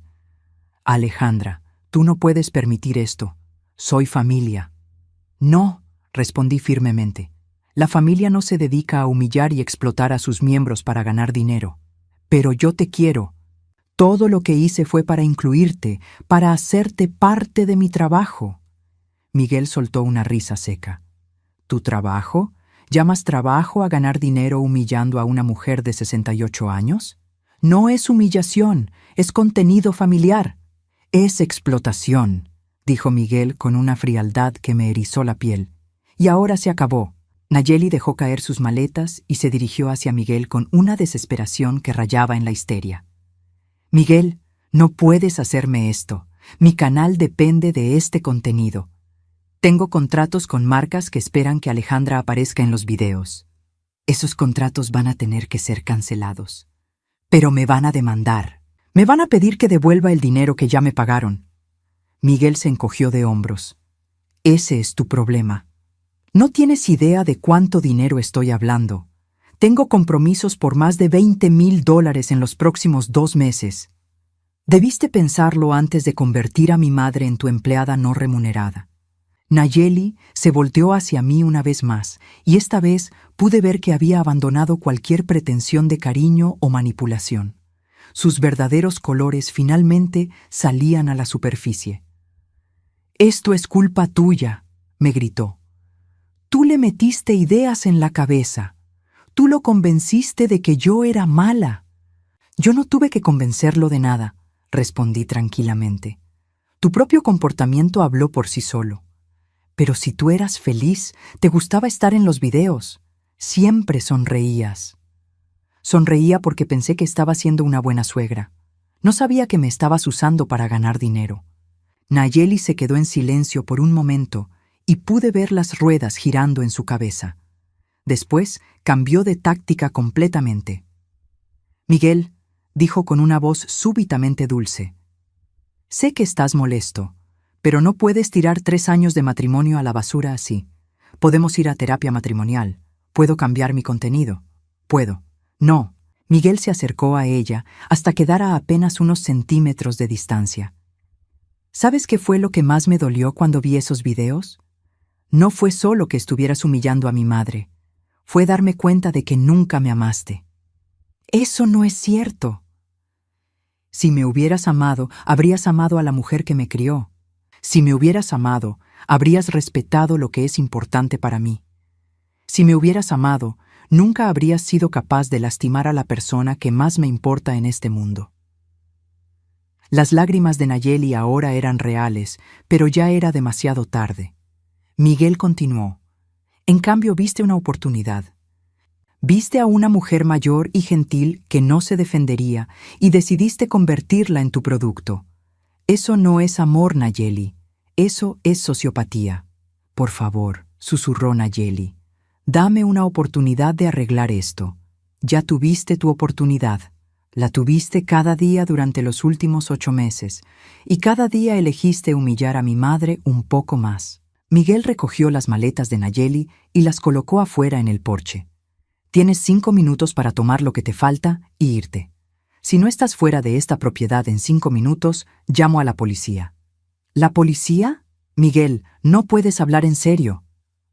Alejandra, tú no puedes permitir esto. Soy familia. No, respondí firmemente. La familia no se dedica a humillar y explotar a sus miembros para ganar dinero. Pero yo te quiero. Todo lo que hice fue para incluirte, para hacerte parte de mi trabajo. Miguel soltó una risa seca. ¿Tu trabajo? ¿Llamas trabajo a ganar dinero humillando a una mujer de 68 años? No es humillación, es contenido familiar. Es explotación, dijo Miguel con una frialdad que me erizó la piel. Y ahora se acabó. Nayeli dejó caer sus maletas y se dirigió hacia Miguel con una desesperación que rayaba en la histeria. Miguel, no puedes hacerme esto. Mi canal depende de este contenido. Tengo contratos con marcas que esperan que Alejandra aparezca en los videos. Esos contratos van a tener que ser cancelados. Pero me van a demandar. Me van a pedir que devuelva el dinero que ya me pagaron. Miguel se encogió de hombros. Ese es tu problema. No tienes idea de cuánto dinero estoy hablando. Tengo compromisos por más de $20,000 en los próximos 2 meses. Debiste pensarlo antes de convertir a mi madre en tu empleada no remunerada. Nayeli se volteó hacia mí una vez más, y esta vez pude ver que había abandonado cualquier pretensión de cariño o manipulación. Sus verdaderos colores finalmente salían a la superficie. «Esto es culpa tuya», me gritó. «Tú le metiste ideas en la cabeza. Tú lo convenciste de que yo era mala». «Yo no tuve que convencerlo de nada», respondí tranquilamente. «Tu propio comportamiento habló por sí solo. Pero si tú eras feliz, te gustaba estar en los videos. Siempre sonreías». Sonreía porque pensé que estaba siendo una buena suegra. No sabía que me estabas usando para ganar dinero. Nayeli se quedó en silencio por un momento y pude ver las ruedas girando en su cabeza. Después cambió de táctica completamente. «Miguel», dijo con una voz súbitamente dulce, «sé que estás molesto, pero no puedes tirar 3 años de matrimonio a la basura así. Podemos ir a terapia matrimonial. Puedo cambiar mi contenido. Puedo». «No». Miguel se acercó a ella hasta quedar a apenas unos centímetros de distancia. ¿Sabes qué fue lo que más me dolió cuando vi esos videos? No fue solo que estuvieras humillando a mi madre. Fue darme cuenta de que nunca me amaste. Eso no es cierto. Si me hubieras amado, habrías amado a la mujer que me crió. Si me hubieras amado, habrías respetado lo que es importante para mí. Si me hubieras amado, nunca habrías sido capaz de lastimar a la persona que más me importa en este mundo. Las lágrimas de Nayeli ahora eran reales, pero ya era demasiado tarde. Miguel continuó. En cambio, viste una oportunidad. Viste a una mujer mayor y gentil que no se defendería y decidiste convertirla en tu producto. Eso no es amor, Nayeli. Eso es sociopatía. Por favor, susurró Nayeli. Dame una oportunidad de arreglar esto. Ya tuviste tu oportunidad. La tuviste cada día durante los últimos 8 meses, y cada día elegiste humillar a mi madre un poco más. Miguel recogió las maletas de Nayeli y las colocó afuera en el porche. Tienes 5 minutos para tomar lo que te falta y irte. Si no estás fuera de esta propiedad en 5 minutos, llamo a la policía. ¿La policía? Miguel, no puedes hablar en serio.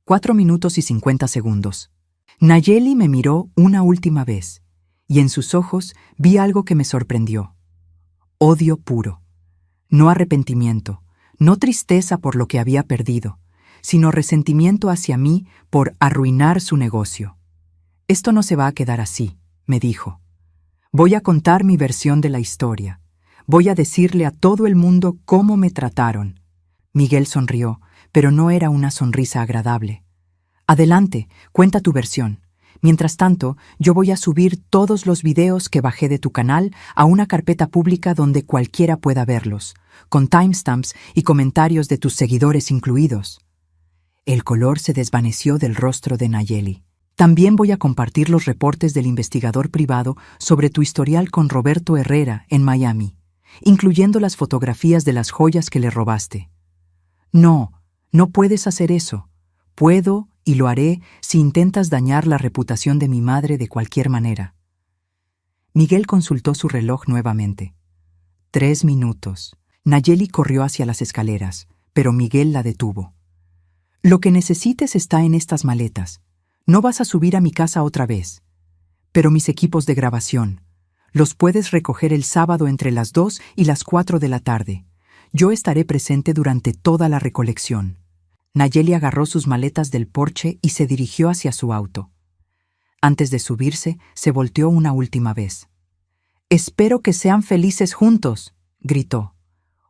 4 minutos y 50 segundos. Nayeli me miró una última vez, y en sus ojos vi algo que me sorprendió. Odio puro. No arrepentimiento, no tristeza por lo que había perdido, sino resentimiento hacia mí por arruinar su negocio. Esto no se va a quedar así, me dijo. Voy a contar mi versión de la historia. Voy a decirle a todo el mundo cómo me trataron. Miguel sonrió, pero no era una sonrisa agradable. Adelante, cuenta tu versión. Mientras tanto, yo voy a subir todos los videos que bajé de tu canal a una carpeta pública donde cualquiera pueda verlos, con timestamps y comentarios de tus seguidores incluidos. El color se desvaneció del rostro de Nayeli. También voy a compartir los reportes del investigador privado sobre tu historial con Roberto Herrera en Miami, incluyendo las fotografías de las joyas que le robaste. No, no puedes hacer eso. Puedo y lo haré si intentas dañar la reputación de mi madre de cualquier manera. Miguel consultó su reloj nuevamente. 3 minutos. Nayeli corrió hacia las escaleras, pero Miguel la detuvo. Lo que necesites está en estas maletas. No vas a subir a mi casa otra vez. Pero mis equipos de grabación, los puedes recoger el sábado entre las 2 y las 4 de la tarde. Yo estaré presente durante toda la recolección. Nayeli agarró sus maletas del porche y se dirigió hacia su auto. Antes de subirse, se volteó una última vez. «Espero que sean felices juntos», gritó.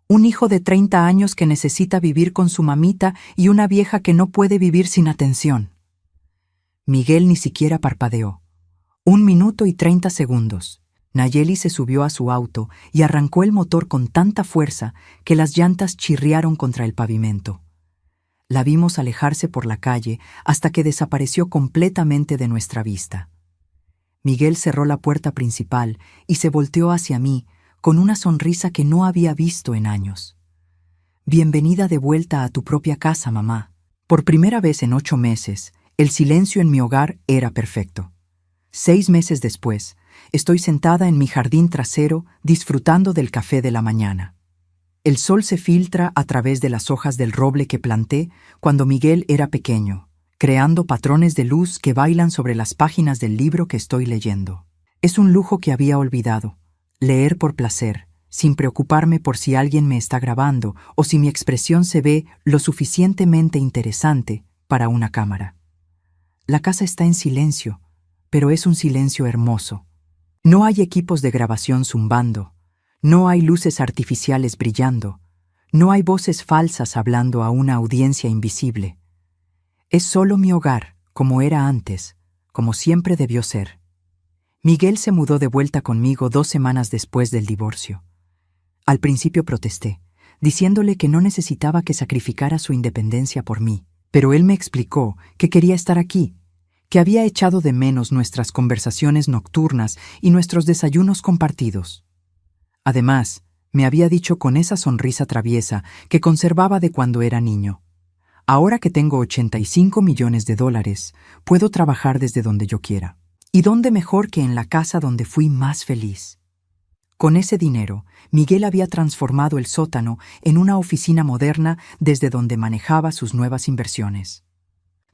Un hijo de 30 años que necesita vivir con su mamita y una vieja que no puede vivir sin atención. Miguel ni siquiera parpadeó. 1 minuto y 30 segundos. Nayeli se subió a su auto y arrancó el motor con tanta fuerza que las llantas chirriaron contra el pavimento. La vimos alejarse por la calle hasta que desapareció completamente de nuestra vista. Miguel cerró la puerta principal y se volteó hacia mí con una sonrisa que no había visto en años. Bienvenida de vuelta a tu propia casa, mamá. Por primera vez en 8 meses, el silencio en mi hogar era perfecto. 6 meses después, estoy sentada en mi jardín trasero disfrutando del café de la mañana. El sol se filtra a través de las hojas del roble que planté cuando Miguel era pequeño, creando patrones de luz que bailan sobre las páginas del libro que estoy leyendo. Es un lujo que había olvidado, leer por placer, sin preocuparme por si alguien me está grabando o si mi expresión se ve lo suficientemente interesante para una cámara. La casa está en silencio, pero es un silencio hermoso. No hay equipos de grabación zumbando, no hay luces artificiales brillando, no hay voces falsas hablando a una audiencia invisible. Es solo mi hogar, como era antes, como siempre debió ser. Miguel se mudó de vuelta conmigo 2 semanas después del divorcio. Al principio protesté, diciéndole que no necesitaba que sacrificara su independencia por mí, pero él me explicó que quería estar aquí, que había echado de menos nuestras conversaciones nocturnas y nuestros desayunos compartidos. Además, me había dicho con esa sonrisa traviesa que conservaba de cuando era niño: ahora que tengo $85 millones, puedo trabajar desde donde yo quiera. ¿Y dónde mejor que en la casa donde fui más feliz? Con ese dinero, Miguel había transformado el sótano en una oficina moderna desde donde manejaba sus nuevas inversiones.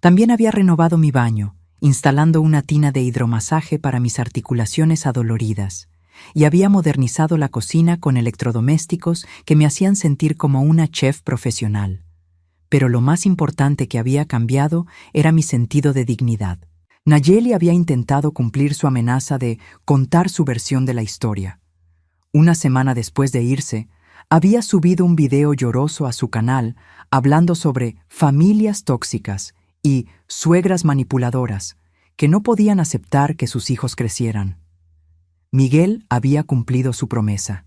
También había renovado mi baño, instalando una tina de hidromasaje para mis articulaciones adoloridas, y había modernizado la cocina con electrodomésticos que me hacían sentir como una chef profesional. Pero lo más importante que había cambiado era mi sentido de dignidad. Nayeli había intentado cumplir su amenaza de contar su versión de la historia. Una semana después de irse, había subido un video lloroso a su canal hablando sobre familias tóxicas y suegras manipuladoras que no podían aceptar que sus hijos crecieran. Miguel había cumplido su promesa.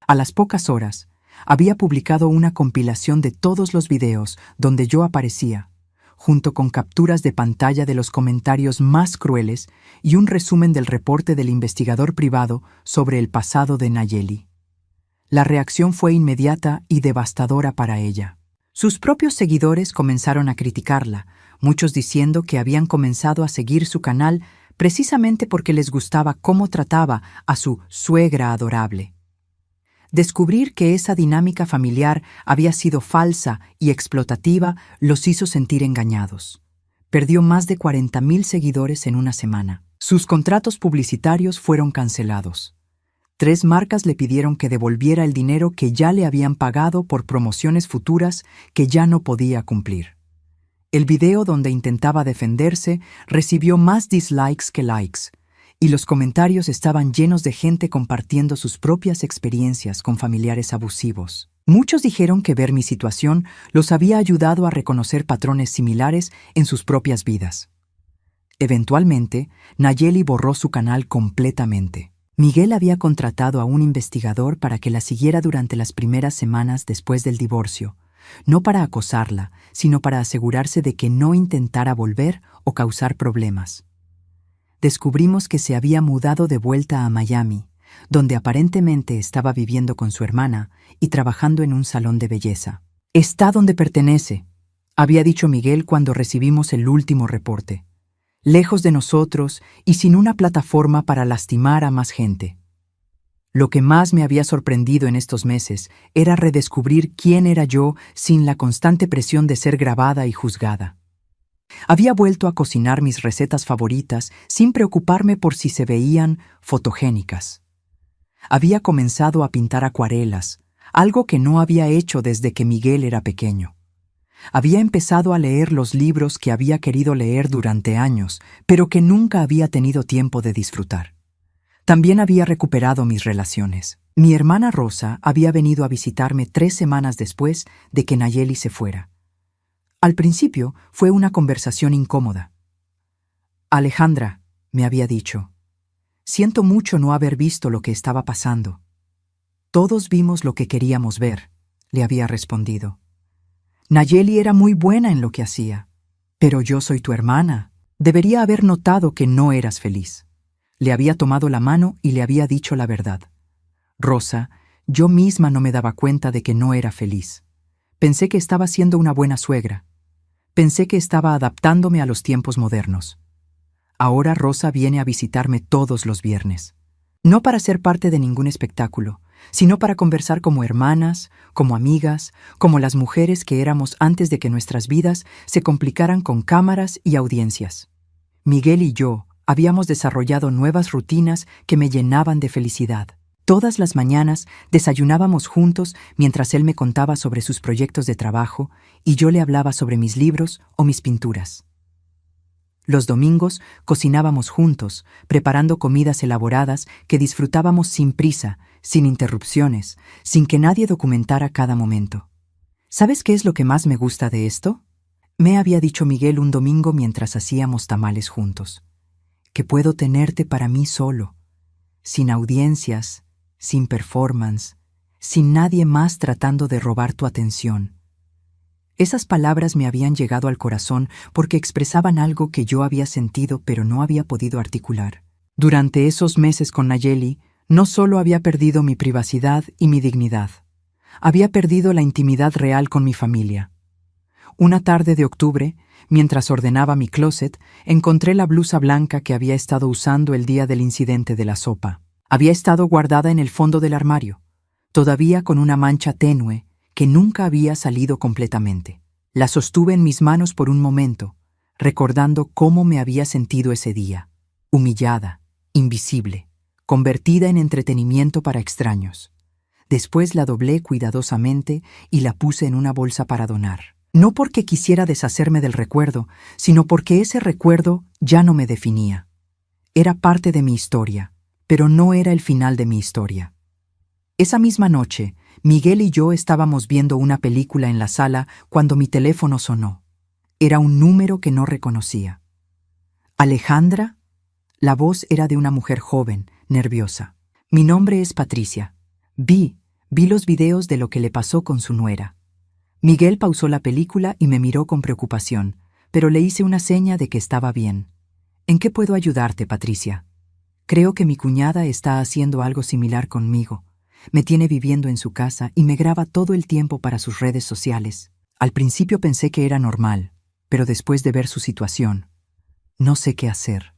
A las pocas horas, había publicado una compilación de todos los videos donde yo aparecía, junto con capturas de pantalla de los comentarios más crueles y un resumen del reporte del investigador privado sobre el pasado de Nayeli. La reacción fue inmediata y devastadora para ella. Sus propios seguidores comenzaron a criticarla, muchos diciendo que habían comenzado a seguir su canal precisamente porque les gustaba cómo trataba a su suegra adorable. Descubrir que esa dinámica familiar había sido falsa y explotativa los hizo sentir engañados. Perdió más de 40,000 seguidores en una semana. Sus contratos publicitarios fueron cancelados. 3 marcas le pidieron que devolviera el dinero que ya le habían pagado por promociones futuras que ya no podía cumplir. El video donde intentaba defenderse recibió más dislikes que likes, y los comentarios estaban llenos de gente compartiendo sus propias experiencias con familiares abusivos. Muchos dijeron que ver mi situación los había ayudado a reconocer patrones similares en sus propias vidas. Eventualmente, Nayeli borró su canal completamente. Miguel había contratado a un investigador para que la siguiera durante las primeras semanas después del divorcio, no para acosarla, sino para asegurarse de que no intentara volver o causar problemas. Descubrimos que se había mudado de vuelta a Miami, donde aparentemente estaba viviendo con su hermana y trabajando en un salón de belleza. «Está donde pertenece», había dicho Miguel cuando recibimos el último reporte. «Lejos de nosotros y sin una plataforma para lastimar a más gente». Lo que más me había sorprendido en estos meses era redescubrir quién era yo sin la constante presión de ser grabada y juzgada. Había vuelto a cocinar mis recetas favoritas sin preocuparme por si se veían fotogénicas. Había comenzado a pintar acuarelas, algo que no había hecho desde que Miguel era pequeño. Había empezado a leer los libros que había querido leer durante años, pero que nunca había tenido tiempo de disfrutar. También había recuperado mis relaciones. Mi hermana Rosa había venido a visitarme 3 semanas después de que Nayeli se fuera. Al principio fue una conversación incómoda. Alejandra, me había dicho, siento mucho no haber visto lo que estaba pasando. Todos vimos lo que queríamos ver, le había respondido. Nayeli era muy buena en lo que hacía. Pero yo soy tu hermana. Debería haber notado que no eras feliz. Le había tomado la mano y le había dicho la verdad. Rosa, yo misma no me daba cuenta de que no era feliz. Pensé que estaba siendo una buena suegra. Pensé que estaba adaptándome a los tiempos modernos. Ahora Rosa viene a visitarme todos los viernes. No para ser parte de ningún espectáculo, sino para conversar como hermanas, como amigas, como las mujeres que éramos antes de que nuestras vidas se complicaran con cámaras y audiencias. Miguel y yo habíamos desarrollado nuevas rutinas que me llenaban de felicidad. Todas las mañanas desayunábamos juntos mientras él me contaba sobre sus proyectos de trabajo y yo le hablaba sobre mis libros o mis pinturas. Los domingos cocinábamos juntos, preparando comidas elaboradas que disfrutábamos sin prisa, sin interrupciones, sin que nadie documentara cada momento. ¿Sabes qué es lo que más me gusta de esto? Me había dicho Miguel un domingo mientras hacíamos tamales juntos. Que puedo tenerte para mí solo, sin audiencias, sin performance, sin nadie más tratando de robar tu atención. Esas palabras me habían llegado al corazón porque expresaban algo que yo había sentido pero no había podido articular. Durante esos meses con Nayeli, no solo había perdido mi privacidad y mi dignidad, había perdido la intimidad real con mi familia. Una tarde de octubre, mientras ordenaba mi closet, encontré la blusa blanca que había estado usando el día del incidente de la sopa. Había estado guardada en el fondo del armario, todavía con una mancha tenue que nunca había salido completamente. La sostuve en mis manos por un momento, recordando cómo me había sentido ese día, humillada, invisible, convertida en entretenimiento para extraños. Después la doblé cuidadosamente y la puse en una bolsa para donar. No porque quisiera deshacerme del recuerdo, sino porque ese recuerdo ya no me definía. Era parte de mi historia, pero no era el final de mi historia. Esa misma noche, Miguel y yo estábamos viendo una película en la sala cuando mi teléfono sonó. Era un número que no reconocía. ¿Alejandra? La voz era de una mujer joven, nerviosa. Mi nombre es Patricia. Vi los videos de lo que le pasó con su nuera. Miguel pausó la película y me miró con preocupación, pero le hice una seña de que estaba bien. ¿En qué puedo ayudarte, Patricia? Creo que mi cuñada está haciendo algo similar conmigo. Me tiene viviendo en su casa y me graba todo el tiempo para sus redes sociales. Al principio pensé que era normal, pero después de ver su situación, no sé qué hacer.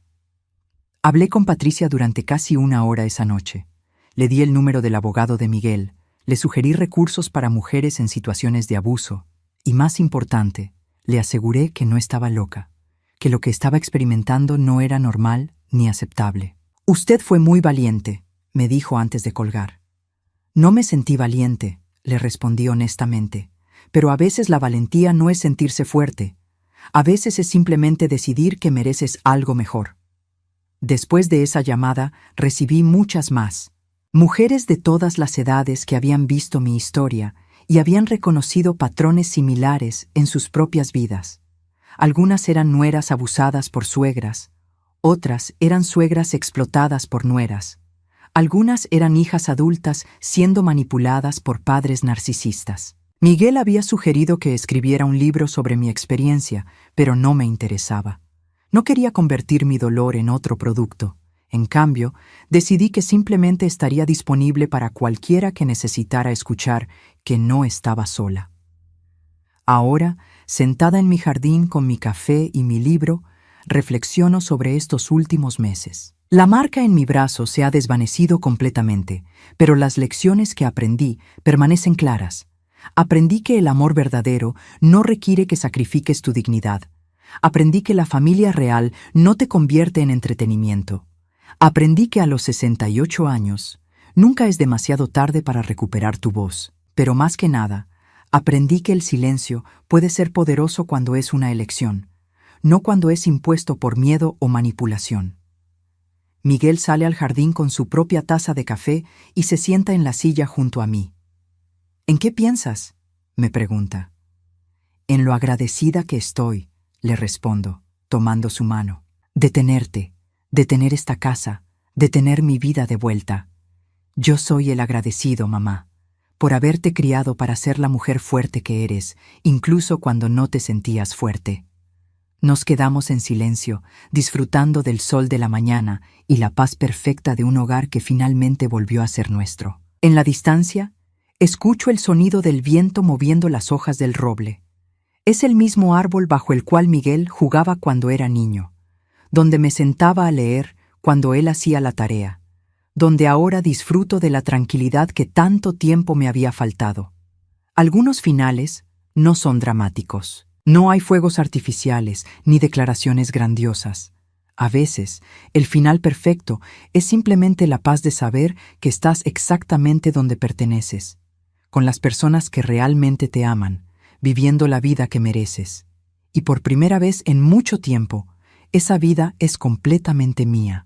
Hablé con Patricia durante casi 1 hora esa noche. Le di el número del abogado de Miguel, le sugerí recursos para mujeres en situaciones de abuso y, más importante, le aseguré que no estaba loca, que lo que estaba experimentando no era normal ni aceptable. Usted fue muy valiente, me dijo antes de colgar. No me sentí valiente, le respondí honestamente, pero a veces la valentía no es sentirse fuerte. A veces es simplemente decidir que mereces algo mejor. Después de esa llamada, recibí muchas más. Mujeres de todas las edades que habían visto mi historia y habían reconocido patrones similares en sus propias vidas. Algunas eran nueras abusadas por suegras, otras eran suegras explotadas por nueras. Algunas eran hijas adultas siendo manipuladas por padres narcisistas. Miguel había sugerido que escribiera un libro sobre mi experiencia, pero no me interesaba. No quería convertir mi dolor en otro producto. En cambio, decidí que simplemente estaría disponible para cualquiera que necesitara escuchar que no estaba sola. Ahora, sentada en mi jardín con mi café y mi libro, reflexiono sobre estos últimos meses. La marca en mi brazo se ha desvanecido completamente, pero las lecciones que aprendí permanecen claras. Aprendí que el amor verdadero no requiere que sacrifiques tu dignidad. Aprendí que la familia real no te convierte en entretenimiento. Aprendí que a los 68 años nunca es demasiado tarde para recuperar tu voz, pero más que nada, aprendí que el silencio puede ser poderoso cuando es una elección, no cuando es impuesto por miedo o manipulación. Miguel sale al jardín con su propia taza de café y se sienta en la silla junto a mí. ¿En qué piensas?, me pregunta. En lo agradecida que estoy, le respondo, tomando su mano. De tenerte, de tener esta casa, de tener mi vida de vuelta. Yo soy el agradecido, mamá, por haberte criado para ser la mujer fuerte que eres, incluso cuando no te sentías fuerte. Nos quedamos en silencio, disfrutando del sol de la mañana y la paz perfecta de un hogar que finalmente volvió a ser nuestro. En la distancia, escucho el sonido del viento moviendo las hojas del roble. Es el mismo árbol bajo el cual Miguel jugaba cuando era niño, donde me sentaba a leer cuando él hacía la tarea, donde ahora disfruto de la tranquilidad que tanto tiempo me había faltado. Algunos finales no son dramáticos. No hay fuegos artificiales ni declaraciones grandiosas. A veces, el final perfecto es simplemente la paz de saber que estás exactamente donde perteneces, con las personas que realmente te aman, viviendo la vida que mereces. Y por primera vez en mucho tiempo, esa vida es completamente mía.